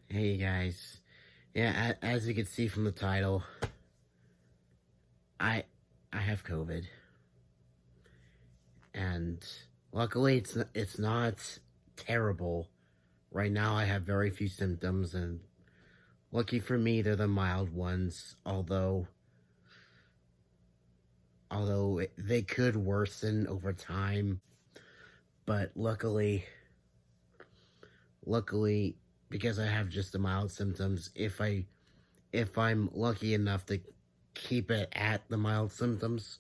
Hey guys, yeah, as you can see from the title, I I have COVID, and luckily it's not terrible. Right now, I have very few symptoms, and lucky for me, they're the mild ones. Although they could worsen over time, but luckily, because I have just the mild symptoms, if I'm lucky enough to keep it at the mild symptoms,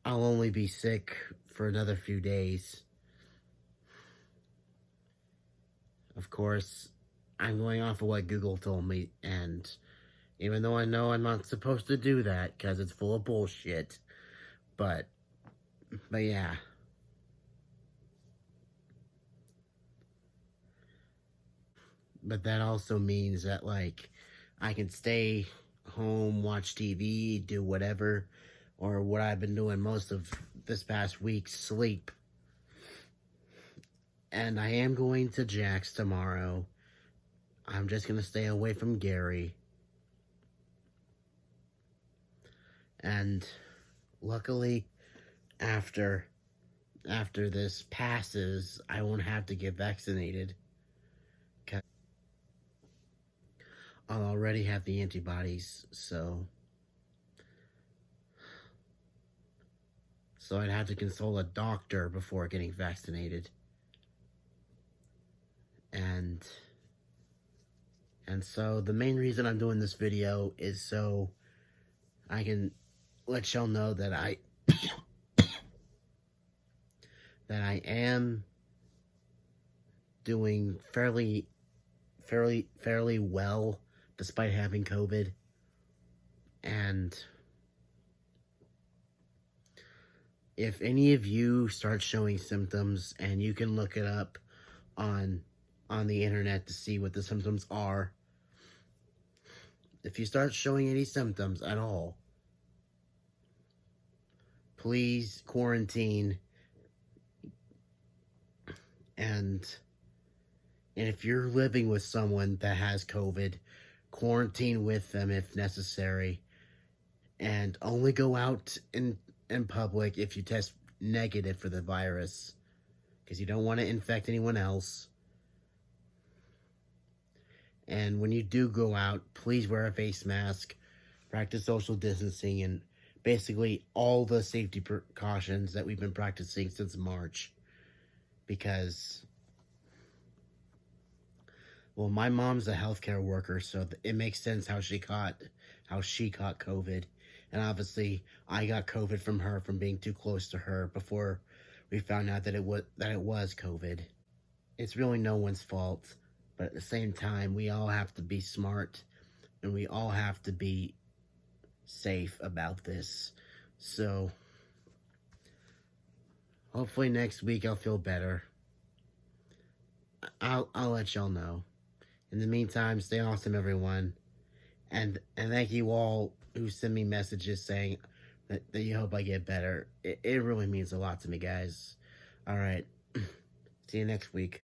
I'll only be sick for another few days. Of course, I'm going off of what Google told me, and even though I know I'm not supposed to do that because it's full of bullshit, but yeah. But that also means that I can stay home, watch TV, do whatever, or what I've been doing most of this past week, sleep. And I am going to Jack's tomorrow. I'm just gonna stay away from Gary. And luckily, after this passes, I won't have to get vaccinated. 'Cause I'll already have the antibodies, so I'd have to consult a doctor before getting vaccinated. And so the main reason I'm doing this video is so I can let y'all know that I am doing fairly well despite having COVID. And if any of you start showing symptoms, and you can look it up on the internet to see what the symptoms are. If you start showing any symptoms at all, please quarantine. And if you're living with someone that has COVID, quarantine with them if necessary. And only go out in public if you test negative for the virus, because you don't want to infect anyone else. And when you do go out, please wear a face mask, practice social distancing, and basically all the safety precautions that we've been practicing since March. Because, well, my mom's a healthcare worker, so it makes sense how she caught COVID. And obviously, I got COVID from her from being too close to her before we found out that it was COVID. It's really no one's fault, but at the same time, we all have to be smart, and we all have to be safe about this. So hopefully next week I'll feel better. I'll let y'all know. In the meantime, stay awesome, everyone. And thank you all who send me messages saying that you hope I get better. It really means a lot to me, guys. All right. See you next week.